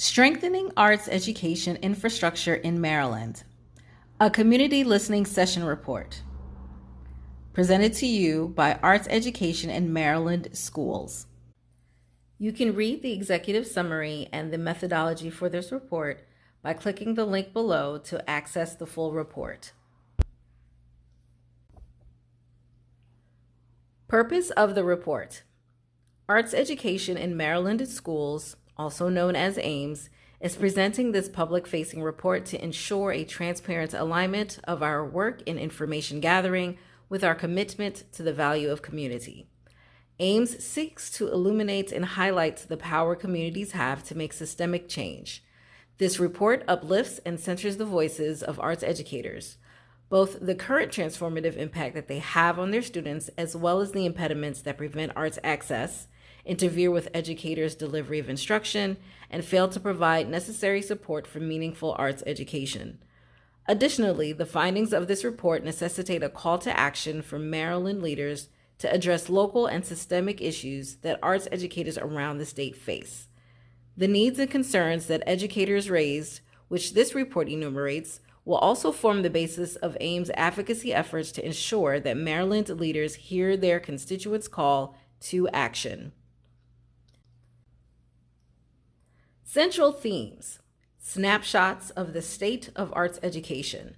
Strengthening Arts Education Infrastructure in Maryland, a community listening session report. Presented to you by Arts Education in Maryland Schools. You can read the executive summary and the methodology for this report by clicking the link below to access the full report. Purpose of the report. Arts Education in Maryland Schools, also known as AEMS, is presenting this public-facing report to ensure a transparent alignment of our work in information gathering with our commitment to the value of community. AEMS seeks to illuminate and highlight the power communities have to make systemic change. This report uplifts and centers the voices of arts educators, both the current transformative impact that they have on their students, as well as the impediments that prevent arts access, interfere with educators' delivery of instruction, and fail to provide necessary support for meaningful arts education. Additionally, the findings of this report necessitate a call to action for Maryland leaders to address local and systemic issues that arts educators around the state face. The needs and concerns that educators raised, which this report enumerates, will also form the basis of AEMS advocacy efforts to ensure that Maryland leaders hear their constituents' call to action. Central themes: snapshots of the state of arts education.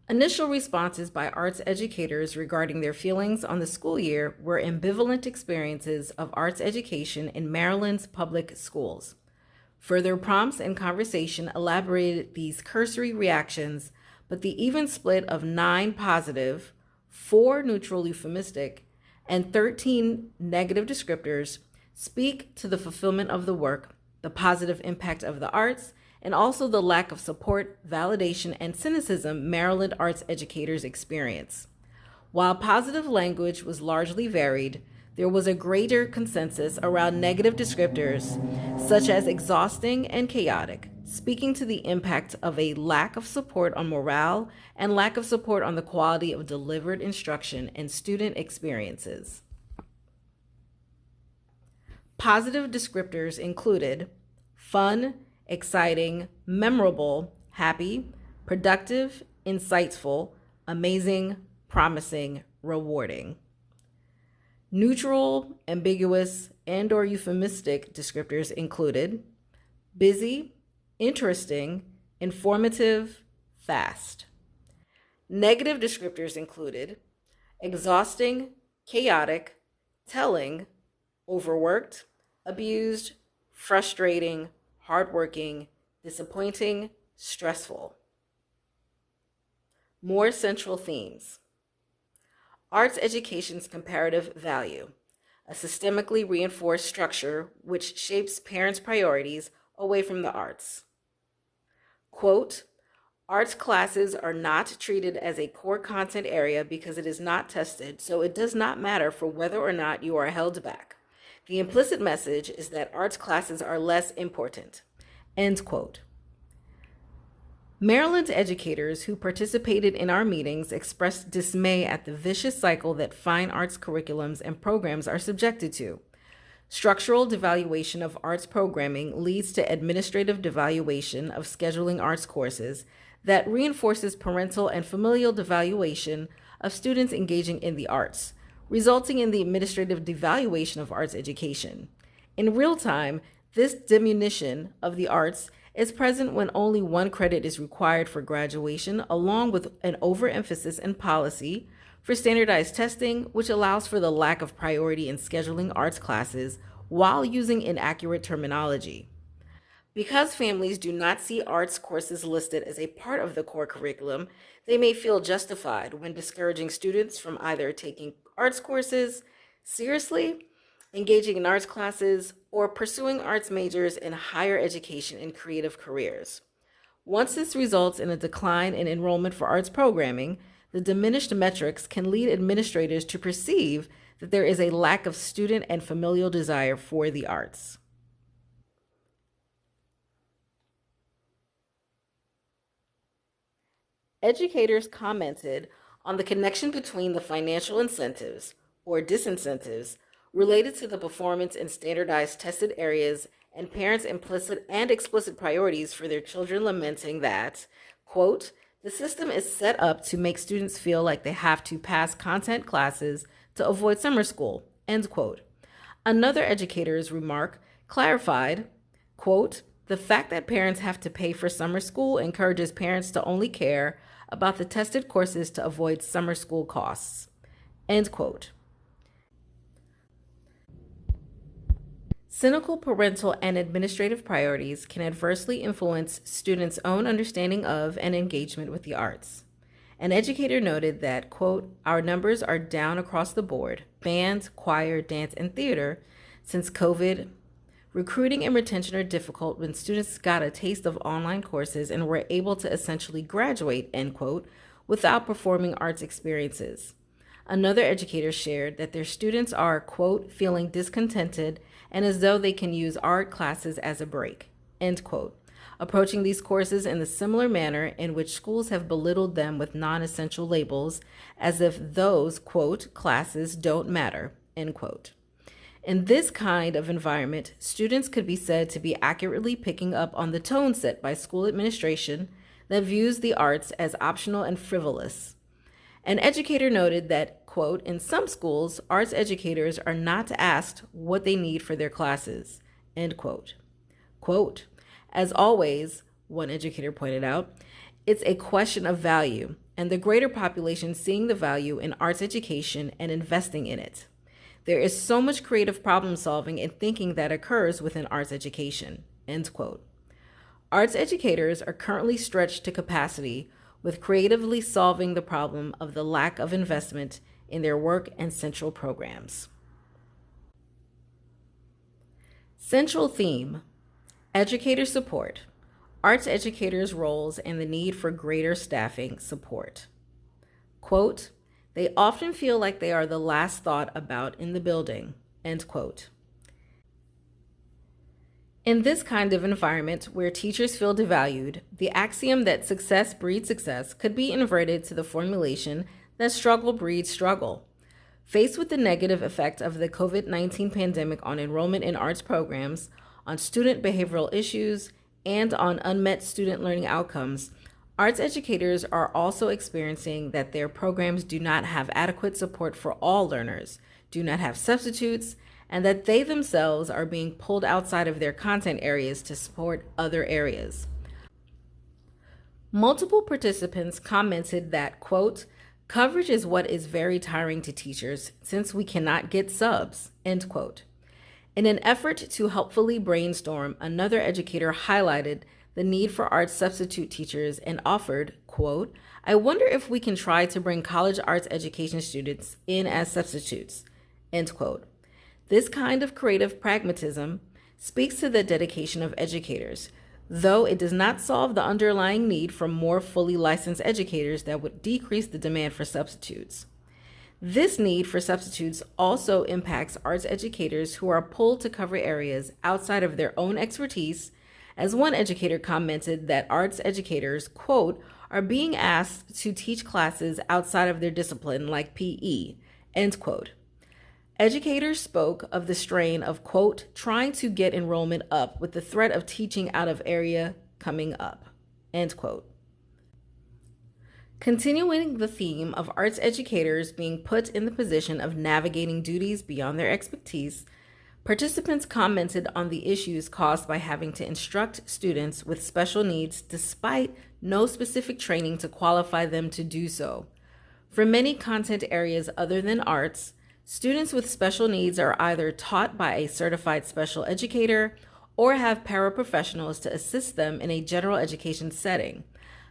Initial responses by arts educators regarding their feelings on the school year were ambivalent experiences of arts education in Maryland's public schools. Further prompts and conversation elaborated these cursory reactions, but the even split of 9 positive, 4 neutral euphemistic, and 13 negative descriptors speak to the fulfillment of the work, the positive impact of the arts, and also the lack of support, validation, and cynicism Maryland arts educators experience. While positive language was largely varied, there was a greater consensus around negative descriptors, such as exhausting and chaotic, speaking to the impact of a lack of support on morale and lack of support on the quality of delivered instruction and student experiences. Positive descriptors included fun, exciting, memorable, happy, productive, insightful, amazing, promising, rewarding. Neutral, ambiguous, and/or euphemistic descriptors included busy, interesting, informative, fast. Negative descriptors included exhausting, chaotic, telling, overworked, abused, frustrating, hardworking, disappointing, stressful. More central themes. Arts education's comparative value, a systemically reinforced structure which shapes parents' priorities away from the arts. Quote, arts classes are not treated as a core content area because it is not tested, so it does not matter for whether or not you are held back. The implicit message is that arts classes are less important. End quote. Maryland educators who participated in our meetings expressed dismay at the vicious cycle that fine arts curriculums and programs are subjected to. Structural devaluation of arts programming leads to administrative devaluation of scheduling arts courses that reinforces parental and familial devaluation of students engaging in the arts, resulting in the administrative devaluation of arts education. In real time, this diminution of the arts is present when only 1 credit is required for graduation, along with an overemphasis in policy for standardized testing, which allows for the lack of priority in scheduling arts classes while using inaccurate terminology. Because families do not see arts courses listed as a part of the core curriculum, they may feel justified when discouraging students from either taking arts courses seriously, engaging in arts classes, or pursuing arts majors in higher education and creative careers. Once this results in a decline in enrollment for arts programming, the diminished metrics can lead administrators to perceive that there is a lack of student and familial desire for the arts. Educators commented on the connection between the financial incentives, or disincentives, related to the performance in standardized tested areas and parents' implicit and explicit priorities for their children, lamenting that, quote, the system is set up to make students feel like they have to pass content classes to avoid summer school, end quote. Another educator's remark clarified, quote, the fact that parents have to pay for summer school encourages parents to only care about the tested courses to avoid summer school costs, end quote. Cynical parental and administrative priorities can adversely influence students' own understanding of and engagement with the arts. An educator noted that, quote, our numbers are down across the board, band, choir, dance, and theater, since COVID. Recruiting and retention are difficult when students got a taste of online courses and were able to essentially graduate, end quote, without performing arts experiences. Another educator shared that their students are, quote, feeling discontented and as though they can use art classes as a break, end quote, approaching these courses in the similar manner in which schools have belittled them with non-essential labels, as if those, quote, classes don't matter, end quote. In this kind of environment, students could be said to be accurately picking up on the tone set by school administration that views the arts as optional and frivolous. An educator noted that, quote, in some schools, arts educators are not asked what they need for their classes, end quote. Quote, as always, one educator pointed out, it's a question of value and the greater population seeing the value in arts education and investing in it. There is so much creative problem solving and thinking that occurs within arts education, end quote. Arts educators are currently stretched to capacity with creatively solving the problem of the lack of investment in their work and central programs. Central theme, educator support, arts educators' roles and the need for greater staffing support. Quote, they often feel like they are the last thought about in the building, end quote. In this kind of environment where teachers feel devalued, the axiom that success breeds success could be inverted to the formulation that struggle breeds struggle. Faced with the negative effect of the COVID-19 pandemic on enrollment in arts programs, on student behavioral issues, and on unmet student learning outcomes, arts educators are also experiencing that their programs do not have adequate support for all learners, do not have substitutes, and that they themselves are being pulled outside of their content areas to support other areas. Multiple participants commented that, quote, coverage is what is very tiring to teachers since we cannot get subs, end quote. In an effort to helpfully brainstorm, another educator highlighted the need for arts substitute teachers and offered, quote, I wonder if we can try to bring college arts education students in as substitutes, end quote. This kind of creative pragmatism speaks to the dedication of educators, though it does not solve the underlying need for more fully licensed educators that would decrease the demand for substitutes. This need for substitutes also impacts arts educators who are pulled to cover areas outside of their own expertise, as one educator commented that arts educators, quote, are being asked to teach classes outside of their discipline like PE, end quote. Educators spoke of the strain of, quote, trying to get enrollment up with the threat of teaching out of area coming up, end quote. Continuing the theme of arts educators being put in the position of navigating duties beyond their expertise, participants commented on the issues caused by having to instruct students with special needs despite no specific training to qualify them to do so. For many content areas other than arts, students with special needs are either taught by a certified special educator or have paraprofessionals to assist them in a general education setting.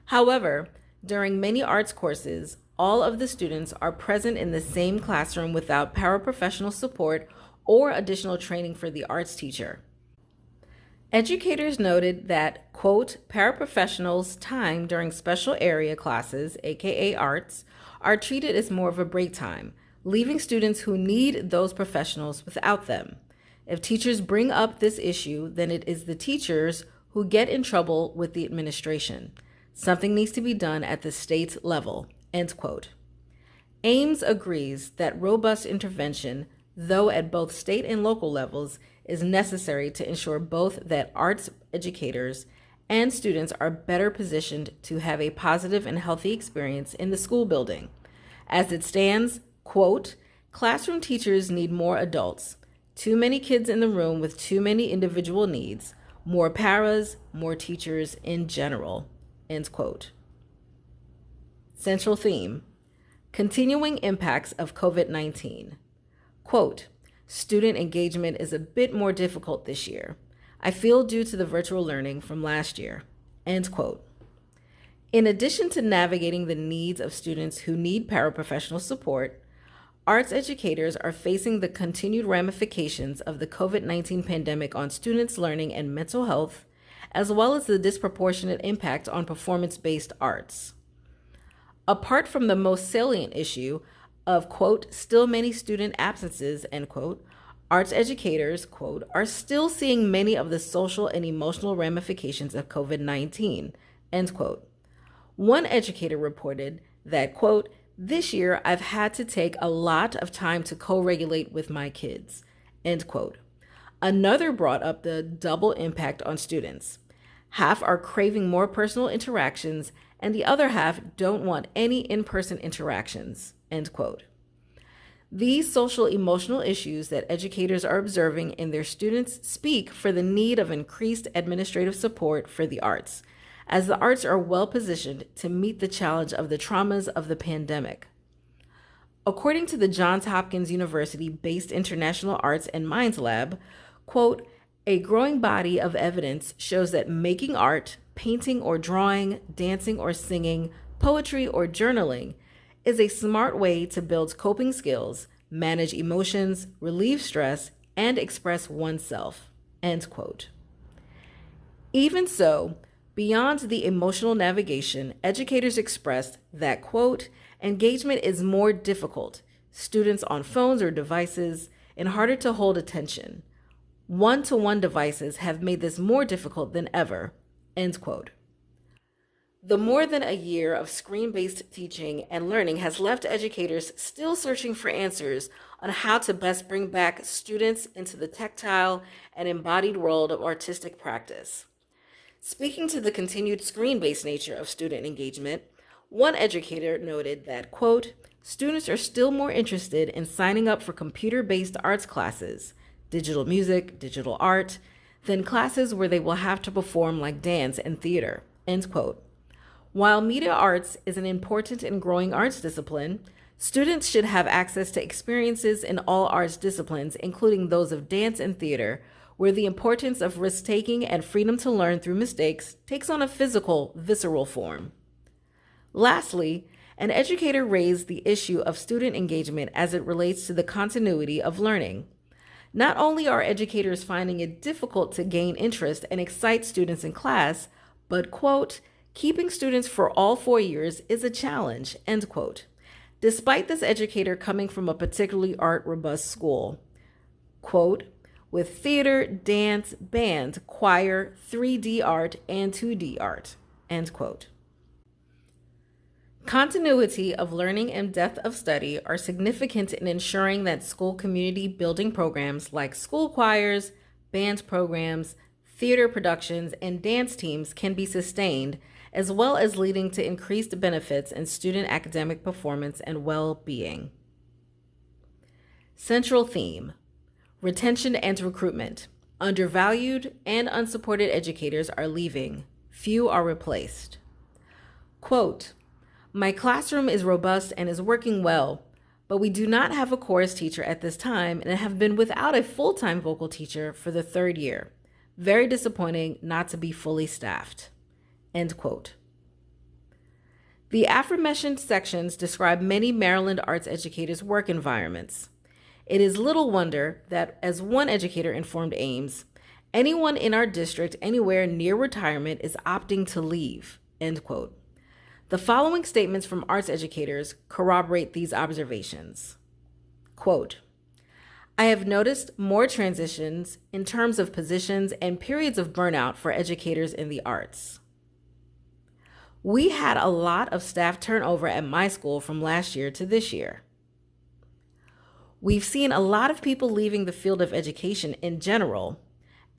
However, during many arts courses, all of the students are present in the same classroom without paraprofessional support or additional training for the arts teacher. Educators noted that, quote, paraprofessionals' time during special area classes, aka arts, are treated as more of a break time, leaving students who need those professionals without them. If teachers bring up this issue, then it is the teachers who get in trouble with the administration. Something needs to be done at the state level, end quote. AEMS agrees that robust intervention, though at both state and local levels, is necessary to ensure both that arts educators and students are better positioned to have a positive and healthy experience in the school building. As it stands, quote, classroom teachers need more adults, too many kids in the room with too many individual needs, more paras, more teachers in general, end quote. Central theme, continuing impacts of COVID-19. Quote, student engagement is a bit more difficult this year. I feel due to the virtual learning from last year, end quote. In addition to navigating the needs of students who need paraprofessional support, arts educators are facing the continued ramifications of the COVID-19 pandemic on students' learning and mental health, as well as the disproportionate impact on performance-based arts. Apart from the most salient issue of, quote, still many student absences, end quote, arts educators, quote, are still seeing many of the social and emotional ramifications of COVID-19, end quote. One educator reported that, quote, this year I've had to take a lot of time to co-regulate with my kids, end quote. Another brought up the double impact on students. Half are craving more personal interactions, and the other half don't want any in-person interactions, end quote. These social emotional issues that educators are observing in their students speak for the need of increased administrative support for the arts, as the arts are well positioned to meet the challenge of the traumas of the pandemic. According to the Johns Hopkins University-based International Arts and Minds Lab, quote, a growing body of evidence shows that making art, painting or drawing, dancing or singing, poetry or journaling is a smart way to build coping skills, manage emotions, relieve stress, and express oneself, end quote. Even so, beyond the emotional navigation, educators expressed that, quote, engagement is more difficult, students on phones or devices, and harder to hold attention. One-to-one devices have made this more difficult than ever, end quote. The more than a year of screen-based teaching and learning has left educators still searching for answers on how to best bring back students into the tactile and embodied world of artistic practice. Speaking to the continued screen-based nature of student engagement, one educator noted that, quote, students are still more interested in signing up for computer-based arts classes, digital music, digital art, than classes where they will have to perform like dance and theater, end quote. While media arts is an important and growing arts discipline, students should have access to experiences in all arts disciplines, including those of dance and theater, where the importance of risk-taking and freedom to learn through mistakes takes on a physical, visceral form. Lastly, an educator raised the issue of student engagement as it relates to the continuity of learning. Not only are educators finding it difficult to gain interest and excite students in class, but, quote, keeping students for all 4 years is a challenge, end quote. Despite this educator coming from a particularly art-robust school, quote, with theater, dance, band, choir, 3D art, and 2D art, end quote. Continuity of learning and depth of study are significant in ensuring that school community building programs like school choirs, band programs, theater productions, and dance teams can be sustained, as well as leading to increased benefits in student academic performance and well-being. Central theme, retention and recruitment. Undervalued and unsupported educators are leaving. Few are replaced. Quote, my classroom is robust and is working well, but we do not have a chorus teacher at this time and have been without a full-time vocal teacher for the 3rd year. Very disappointing not to be fully staffed, end quote. The aforementioned sections describe many Maryland arts educators' work environments. It is little wonder that, as one educator informed AEMS, anyone in our district anywhere near retirement is opting to leave, end quote. The following statements from arts educators corroborate these observations. Quote, I have noticed more transitions in terms of positions and periods of burnout for educators in the arts. We had a lot of staff turnover at my school from last year to this year. We've seen a lot of people leaving the field of education in general.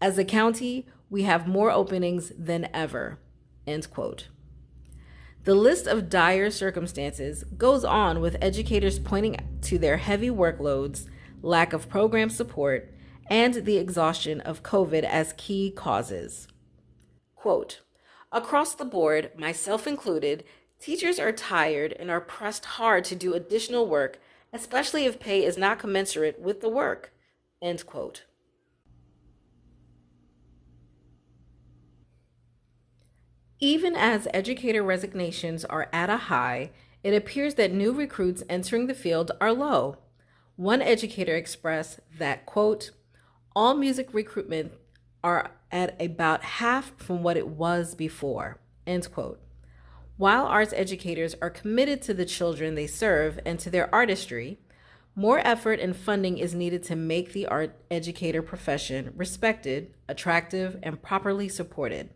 As a county, we have more openings than ever." End quote. The list of dire circumstances goes on, with educators pointing to their heavy workloads, lack of program support, and the exhaustion of COVID as key causes. Quote, "Across the board, myself included, teachers are tired and are pressed hard to do additional work, especially if pay is not commensurate with the work." End quote. Even as educator resignations are at a high, it appears that new recruits entering the field are low. One educator expressed that, quote, "All music recruitment are at about half from what it was before," end quote. While arts educators are committed to the children they serve and to their artistry, more effort and funding is needed to make the art educator profession respected, attractive, and properly supported.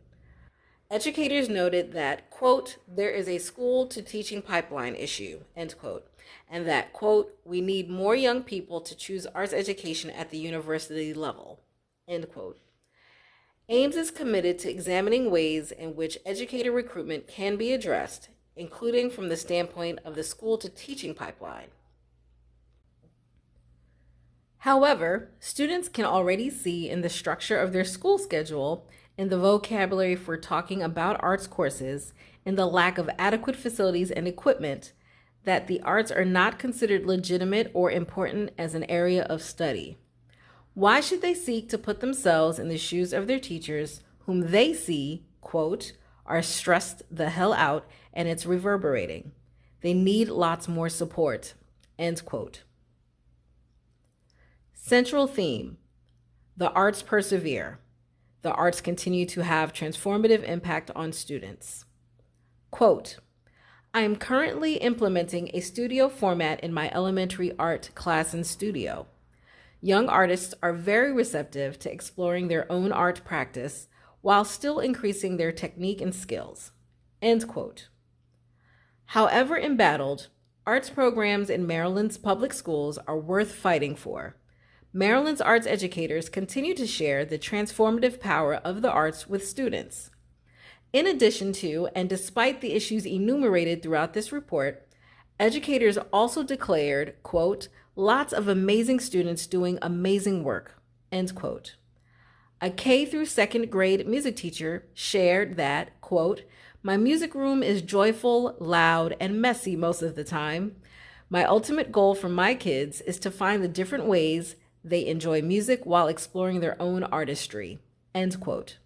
Educators noted that, quote, "There is a school to teaching pipeline issue," end quote, and that, quote, "We need more young people to choose arts education at the university level," end quote. AEMS is committed to examining ways in which educator recruitment can be addressed, including from the standpoint of the school to teaching pipeline. However, students can already see in the structure of their school schedule, in the vocabulary for talking about arts courses, in the lack of adequate facilities and equipment, that the arts are not considered legitimate or important as an area of study. Why should they seek to put themselves in the shoes of their teachers, whom they see, quote, "are stressed the hell out and it's reverberating. They need lots more support," end quote. Central theme: the arts persevere. The arts continue to have transformative impact on students. Quote, "I am currently implementing a studio format in my elementary art class and studio. Young artists are very receptive to exploring their own art practice while still increasing their technique and skills." End quote. However embattled, arts programs in Maryland's public schools are worth fighting for. Maryland's arts educators continue to share the transformative power of the arts with students. In addition to, and despite the issues enumerated throughout this report, educators also declared, quote, "Lots of amazing students doing amazing work," end quote. A K through second grade music teacher shared that, quote, "My music room is joyful, loud, and messy most of the time. My ultimate goal for my kids is to find the different ways they enjoy music while exploring their own artistry," end quote.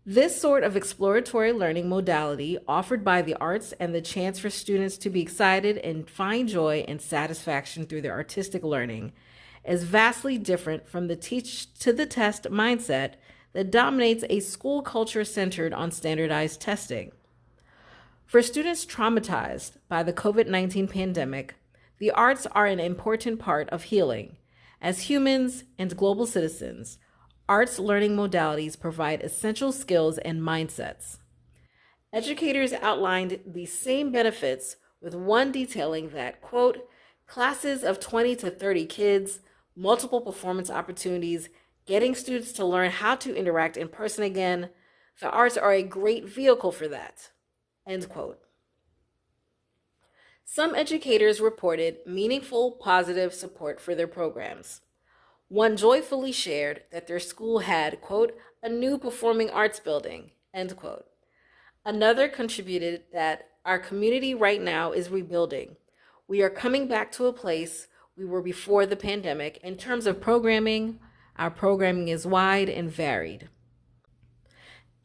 This sort of exploratory learning modality offered by the arts and the chance for students to be excited and find joy and satisfaction through their artistic learning is vastly different from the teach to the test mindset that dominates a school culture centered on standardized testing. For students traumatized by the COVID-19 pandemic, the arts are an important part of healing. As humans and global citizens, arts learning modalities provide essential skills and mindsets. Educators outlined these same benefits, with one detailing that, quote, "Classes of 20 to 30 kids, multiple performance opportunities, getting students to learn how to interact in person again, the arts are a great vehicle for that," end quote. Some educators reported meaningful, positive support for their programs. One joyfully shared that their school had, quote, "a new performing arts building," end quote. Another contributed that our community right now is rebuilding. We are coming back to a place we were before the pandemic in terms of programming. Our programming is wide and varied.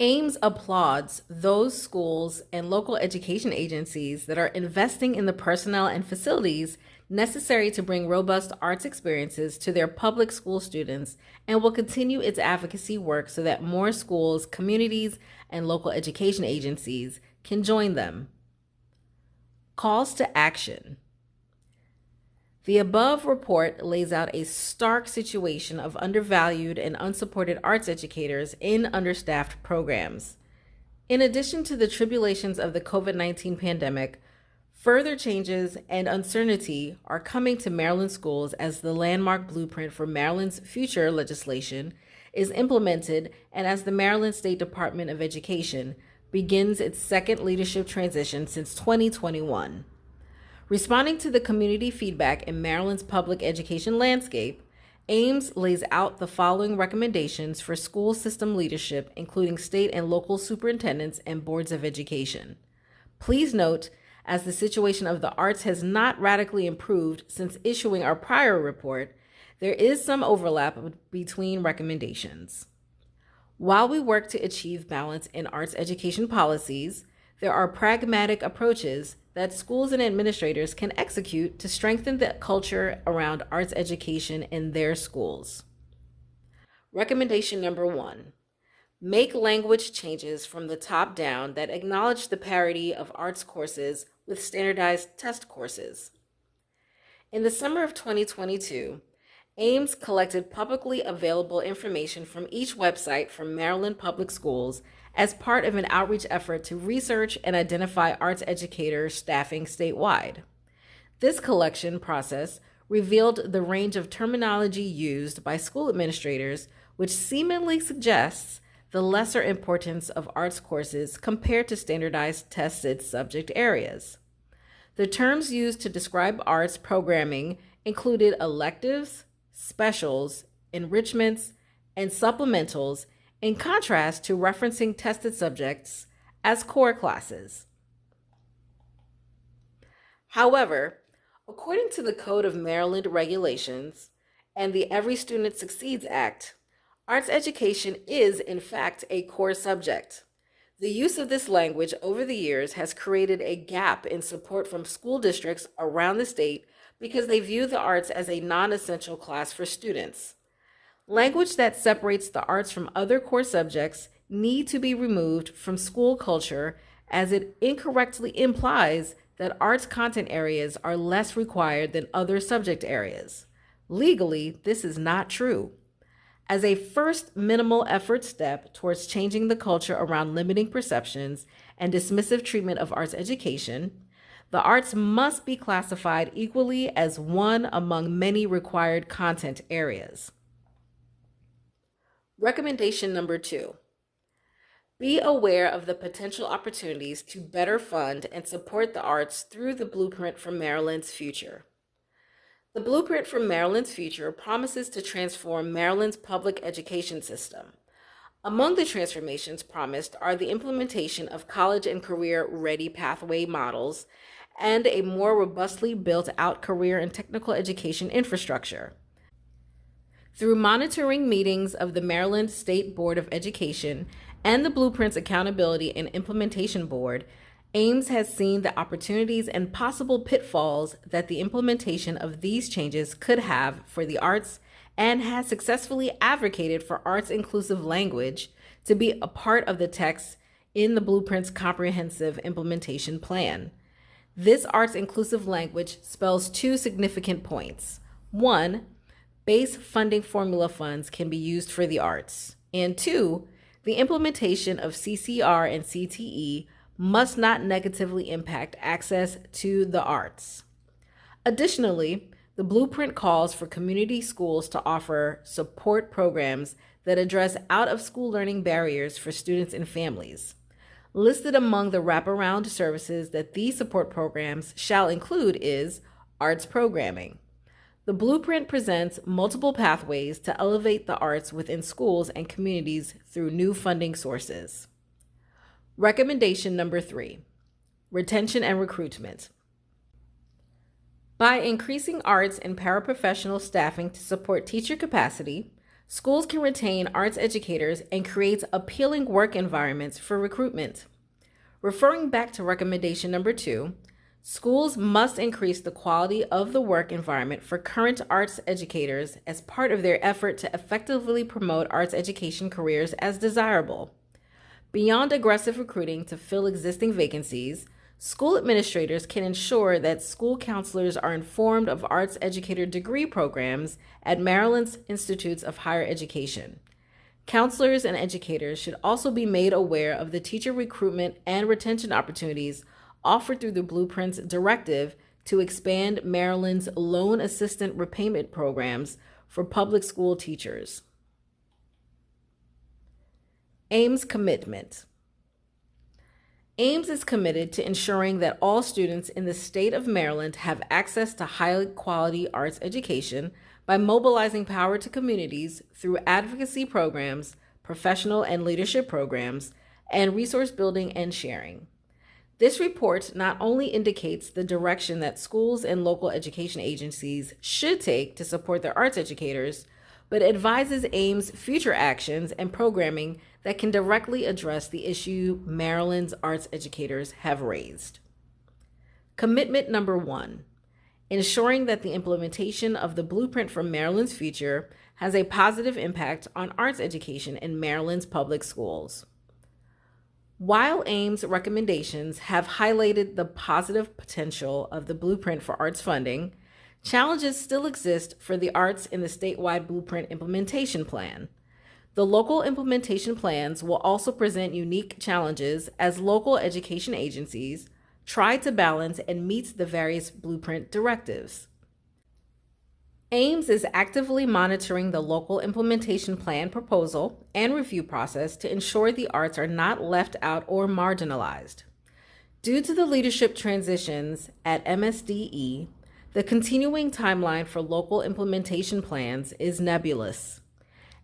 AEMS applauds those schools and local education agencies that are investing in the personnel and facilities necessary to bring robust arts experiences to their public school students, and will continue its advocacy work so that more schools, communities, and local education agencies can join them. Calls to action. The above report lays out a stark situation of undervalued and unsupported arts educators in understaffed programs. In addition to the tribulations of the COVID-19 pandemic, Further changes and uncertainty are coming to Maryland schools as the landmark blueprint for Maryland's future legislation is implemented and as the Maryland State Department of Education begins its second leadership transition since 2021. Responding to the community feedback in Maryland's public education landscape, AEMS lays out the following recommendations for school system leadership, including state and local superintendents and boards of education. Please note, as the situation of the arts has not radically improved since issuing our prior report, there is some overlap between recommendations. While we work to achieve balance in arts education policies, there are pragmatic approaches that schools and administrators can execute to strengthen the culture around arts education in their schools. Recommendation number 1. Make language changes from the top down that acknowledge the parity of arts courses with standardized test courses. In the summer of 2022, AEMS collected publicly available information from each website from Maryland Public Schools as part of an outreach effort to research and identify arts educator staffing statewide. This collection process revealed the range of terminology used by school administrators, which seemingly suggests the lesser importance of arts courses compared to standardized tested subject areas. The terms used to describe arts programming included electives, specials, enrichments, and supplementals, in contrast to referencing tested subjects as core classes. However, according to the Code of Maryland Regulations and the Every Student Succeeds Act, arts education is, in fact, a core subject. The use of this language over the years has created a gap in support from school districts around the state because they view the arts as a non-essential class for students. Language that separates the arts from other core subjects need to be removed from school culture as it incorrectly implies that arts content areas are less required than other subject areas. Legally, this is not true. As a first minimal effort step towards changing the culture around limiting perceptions and dismissive treatment of arts education, the arts must be classified equally as one among many required content areas. Recommendation number 2. Be aware of the potential opportunities to better fund and support the arts through the Blueprint for Maryland's Future. The Blueprint for Maryland's Future promises to transform Maryland's public education system. Among the transformations promised are the implementation of college and career-ready pathway models and a more robustly built-out career and technical education infrastructure. Through monitoring meetings of the Maryland State Board of Education and the Blueprint's Accountability and Implementation Board, AEMS has seen the opportunities and possible pitfalls that the implementation of these changes could have for the arts and has successfully advocated for arts-inclusive language to be a part of the text in the Blueprint's comprehensive implementation plan. This arts-inclusive language spells 2 significant points. 1, base funding formula funds can be used for the arts. And 2, the implementation of CCR and CTE must not negatively impact access to the arts. Additionally, the Blueprint calls for community schools to offer support programs that address out-of-school learning barriers for students and families. Listed among the wraparound services that these support programs shall include is arts programming. The Blueprint presents multiple pathways to elevate the arts within schools and communities through new funding sources. Recommendation number 3, retention and recruitment. By increasing arts and paraprofessional staffing to support teacher capacity, schools can retain arts educators and create appealing work environments for recruitment. Referring back to recommendation number 2, schools must increase the quality of the work environment for current arts educators as part of their effort to effectively promote arts education careers as desirable. Beyond aggressive recruiting to fill existing vacancies, school administrators can ensure that school counselors are informed of arts educator degree programs at Maryland's Institutes of Higher Education. Counselors and educators should also be made aware of the teacher recruitment and retention opportunities offered through the Blueprint's directive to expand Maryland's loan assistant repayment programs for public school teachers. AEMS commitment. AEMS is committed to ensuring that all students in the state of Maryland have access to high-quality arts education by mobilizing power to communities through advocacy programs, professional and leadership programs, and resource building and sharing. This report not only indicates the direction that schools and local education agencies should take to support their arts educators, but advises AEMS future actions and programming that can directly address the issue Maryland's arts educators have raised. Commitment number 1, ensuring that the implementation of the Blueprint for Maryland's Future has a positive impact on arts education in Maryland's public schools. While AEMS recommendations have highlighted the positive potential of the Blueprint for Arts funding, challenges still exist for the arts in the statewide Blueprint implementation plan. The local implementation plans will also present unique challenges as local education agencies try to balance and meet the various Blueprint directives. AEMS is actively monitoring the local implementation plan proposal and review process to ensure the arts are not left out or marginalized. Due to the leadership transitions at MSDE, the continuing timeline for local implementation plans is nebulous.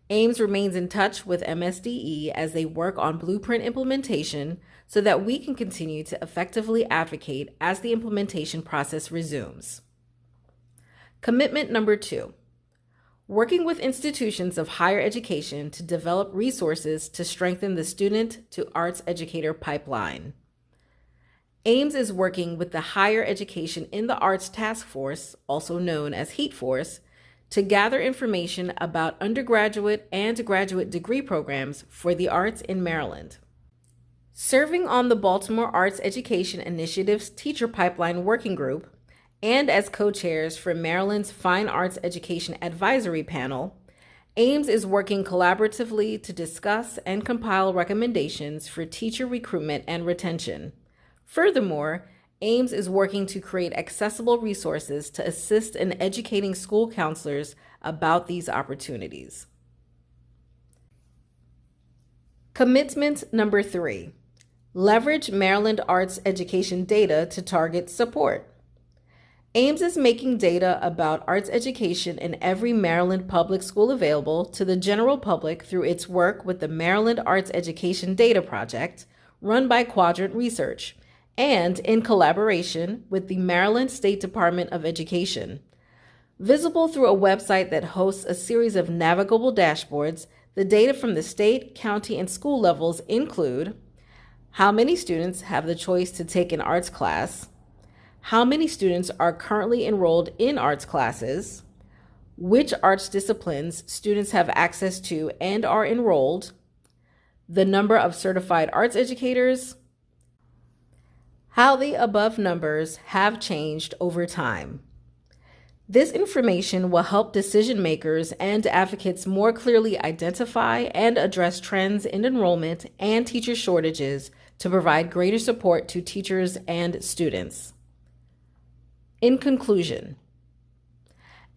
AEMS remains in touch with MSDE as they work on Blueprint implementation so that we can continue to effectively advocate as the implementation process resumes. Commitment number 2, working with institutions of higher education to develop resources to strengthen the student to arts educator pipeline. AEMS is working with the Higher Education in the Arts Task Force, also known as HEAT Force, to gather information about undergraduate and graduate degree programs for the arts in Maryland. Serving on the Baltimore Arts Education Initiative's Teacher Pipeline Working Group, and as co-chairs for Maryland's Fine Arts Education Advisory Panel, AEMS is working collaboratively to discuss and compile recommendations for teacher recruitment and retention. Furthermore, AEMS is working to create accessible resources to assist in educating school counselors about these opportunities. Commitment number 3, leverage Maryland arts education data to target support. AEMS is making data about arts education in every Maryland public school available to the general public through its work with the Maryland Arts Education Data Project, run by Quadrant Research, and in collaboration with the Maryland State Department of Education. Visible through a website that hosts a series of navigable dashboards, the data from the state, county, and school levels include how many students have the choice to take an arts class, how many students are currently enrolled in arts classes, which arts disciplines students have access to and are enrolled, the number of certified arts educators, how the above numbers have changed over time. This information will help decision makers and advocates more clearly identify and address trends in enrollment and teacher shortages to provide greater support to teachers and students. In conclusion,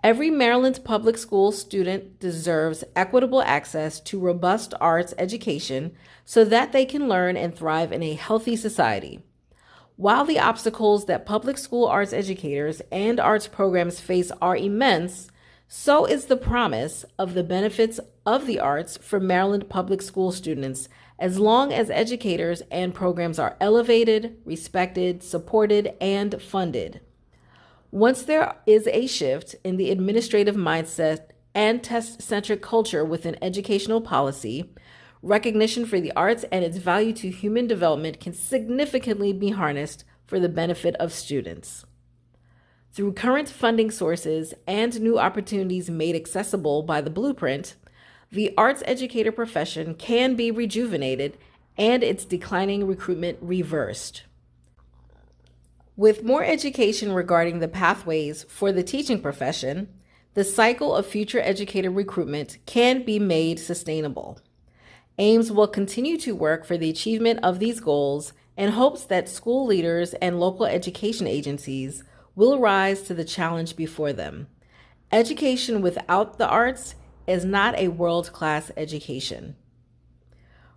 every Maryland public school student deserves equitable access to robust arts education so that they can learn and thrive in a healthy society. While the obstacles that public school arts educators and arts programs face are immense, so is the promise of the benefits of the arts for Maryland public school students, as long as educators and programs are elevated, respected, supported, and funded. Once there is a shift in the administrative mindset and test-centric culture within educational policy, recognition for the arts and its value to human development can significantly be harnessed for the benefit of students. Through current funding sources and new opportunities made accessible by the Blueprint, the arts educator profession can be rejuvenated and its declining recruitment reversed. With more education regarding the pathways for the teaching profession, the cycle of future educator recruitment can be made sustainable. AEMS will continue to work for the achievement of these goals in hopes that school leaders and local education agencies will rise to the challenge before them. Education without the arts is not a world-class education.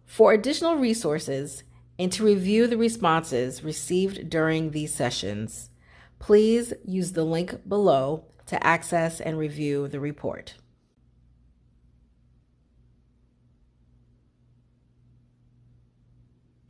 For additional resources and to review the responses received during these sessions, please use the link below to access and review the report.